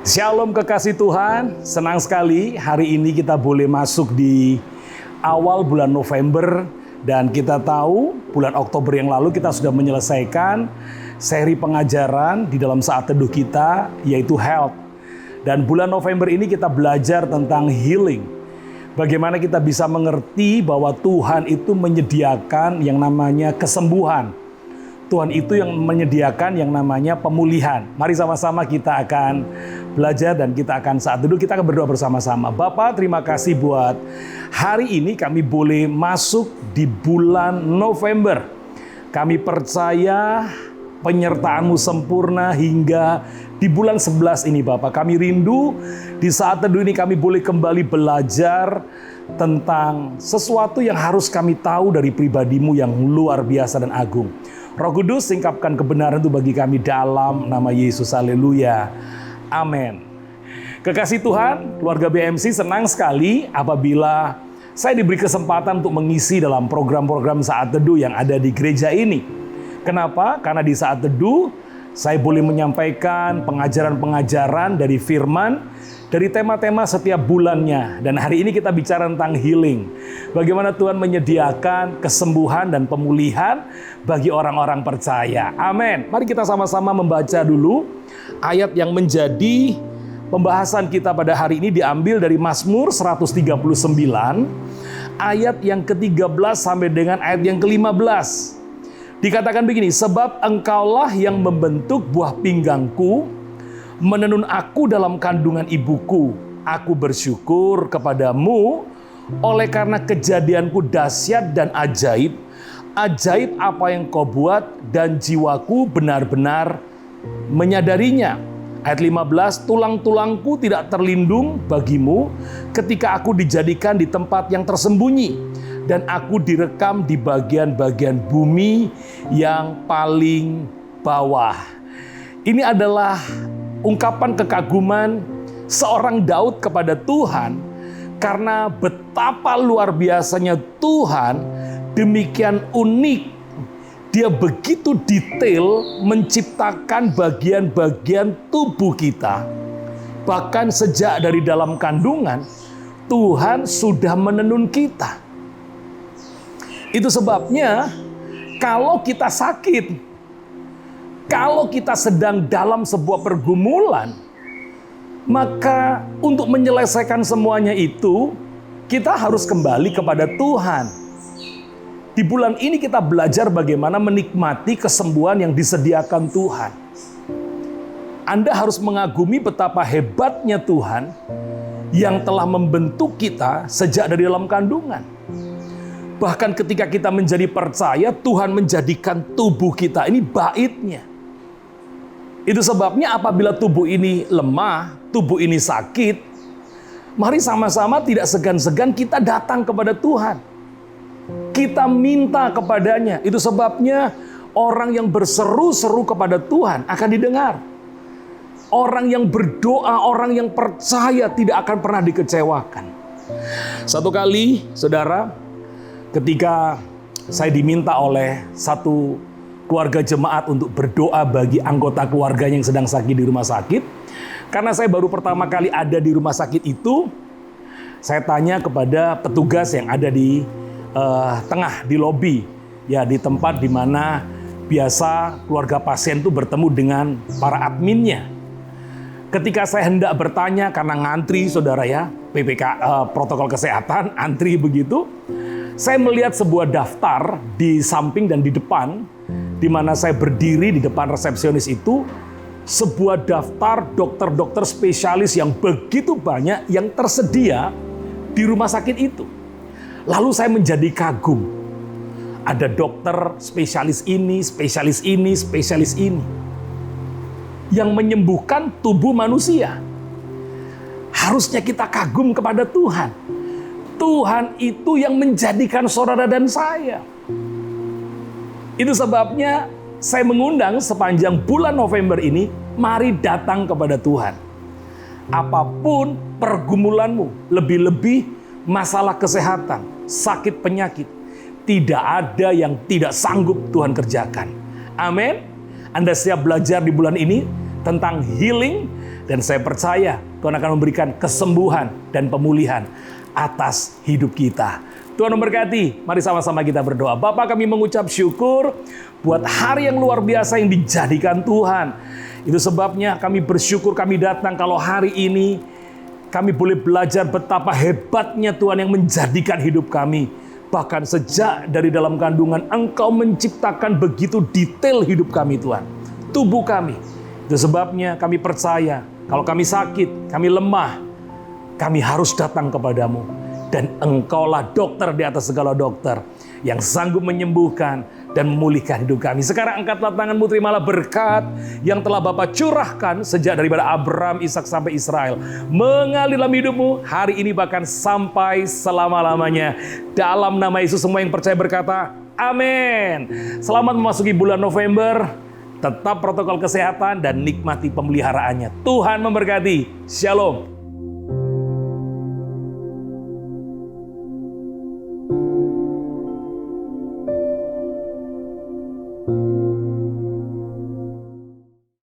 Shalom kekasih Tuhan, senang sekali hari ini kita boleh masuk di awal bulan November. Dan kita tahu bulan Oktober yang lalu kita sudah menyelesaikan seri pengajaran di dalam saat teduh kita, yaitu health. Dan bulan November ini kita belajar tentang healing. Bagaimana kita bisa mengerti bahwa Tuhan itu menyediakan yang namanya kesembuhan. Tuhan itu yang menyediakan yang namanya pemulihan. Mari sama-sama kita akan belajar dan kita akan saat dulu kita akan berdoa bersama-sama. Bapak, terima kasih buat hari ini kami boleh masuk di bulan November. Kami percaya penyertaan-Mu sempurna hingga di bulan 11 ini Bapak. Kami rindu di saat teduh ini kami boleh kembali belajar tentang sesuatu yang harus kami tahu dari pribadi-Mu yang luar biasa dan agung. Roh Kudus, singkapkan kebenaran itu bagi kami dalam nama Yesus. Haleluya. Amin. Kekasih Tuhan, keluarga BMC senang sekali apabila saya diberi kesempatan untuk mengisi dalam program-program saat teduh yang ada di gereja ini. Kenapa? Karena di saat teduh saya boleh menyampaikan pengajaran-pengajaran dari firman, dari tema-tema setiap bulannya. Dan hari ini kita bicara tentang healing. Bagaimana Tuhan menyediakan kesembuhan dan pemulihan bagi orang-orang percaya. Amin. Mari kita sama-sama membaca dulu ayat yang menjadi pembahasan kita pada hari ini diambil dari Mazmur 139. Ayat yang ke-13 sampai dengan ayat yang ke-15. Dikatakan begini, sebab Engkaulah yang membentuk buah pinggangku, menenun aku dalam kandungan ibuku. Aku bersyukur kepadamu oleh karena kejadianku dahsyat dan ajaib. Ajaib apa yang kau buat dan jiwaku benar-benar menyadarinya. Ayat 15, tulang-tulangku tidak terlindung bagimu ketika aku dijadikan di tempat yang tersembunyi. Dan aku direkam di bagian-bagian bumi yang paling bawah. Ini adalah ungkapan kekaguman seorang Daud kepada Tuhan karena betapa luar biasanya Tuhan, demikian unik. Dia begitu detail menciptakan bagian-bagian tubuh kita. Bahkan sejak dari dalam kandungan, Tuhan sudah menenun kita. Itu sebabnya kalau kita sakit, kalau kita sedang dalam sebuah pergumulan, maka untuk menyelesaikan semuanya itu, kita harus kembali kepada Tuhan. Di bulan ini kita belajar bagaimana menikmati kesembuhan yang disediakan Tuhan. Anda harus mengagumi betapa hebatnya Tuhan yang telah membentuk kita sejak dari dalam kandungan. Bahkan ketika kita menjadi percaya, Tuhan menjadikan tubuh kita ini baitnya. Itu sebabnya apabila tubuh ini lemah, tubuh ini sakit, mari sama-sama tidak segan-segan kita datang kepada Tuhan. Kita minta kepadanya. Itu sebabnya orang yang berseru-seru kepada Tuhan akan didengar. Orang yang berdoa, orang yang percaya tidak akan pernah dikecewakan. Satu kali, saudara, ketika saya diminta oleh satu keluarga jemaat untuk berdoa bagi anggota keluarganya yang sedang sakit di rumah sakit. Karena saya baru pertama kali ada di rumah sakit itu, saya tanya kepada petugas yang ada di tengah, di lobi. Ya, di tempat di mana biasa keluarga pasien itu bertemu dengan para adminnya. Ketika saya hendak bertanya, karena ngantri saudara ya, protokol kesehatan, antri begitu. Saya melihat sebuah daftar di samping dan di depan, di mana saya berdiri di depan resepsionis itu, sebuah daftar dokter-dokter spesialis yang begitu banyak yang tersedia di rumah sakit itu. Lalu saya menjadi kagum. Ada dokter spesialis ini, spesialis ini, spesialis ini. Yang menyembuhkan tubuh manusia. Harusnya kita kagum kepada Tuhan. Tuhan itu yang menjadikan saudara dan saya. Itu sebabnya saya mengundang sepanjang bulan November ini, mari datang kepada Tuhan. Apapun pergumulanmu, lebih-lebih masalah kesehatan, sakit penyakit, tidak ada yang tidak sanggup Tuhan kerjakan. Amin. Anda siap belajar di bulan ini tentang healing, Dan saya percaya Tuhan akan memberikan kesembuhan dan pemulihan atas hidup kita. Tuhan memberkati. Mari sama-sama kita berdoa. Bapa, kami mengucap syukur buat hari yang luar biasa yang dijadikan Tuhan. Itu sebabnya kami bersyukur kami datang kalau hari ini kami boleh belajar betapa hebatnya Tuhan yang menjadikan hidup kami. Bahkan sejak dari dalam kandungan Engkau menciptakan begitu detail hidup kami Tuhan. Tubuh kami. Itu sebabnya kami percaya kalau kami sakit, kami lemah, kami harus datang kepadamu. Dan Engkaulah dokter di atas segala dokter yang sanggup menyembuhkan dan memulihkan hidup kami. Sekarang angkatlah tanganmu, terimalah berkat yang telah Bapa curahkan sejak daripada Abraham, Ishak sampai Israel. Mengalir dalam hidupmu hari ini bahkan sampai selama-lamanya. Dalam nama Yesus semua yang percaya berkata, amin. Selamat memasuki bulan November. Tetap protokol kesehatan dan nikmati pemeliharaannya. Tuhan memberkati. Shalom.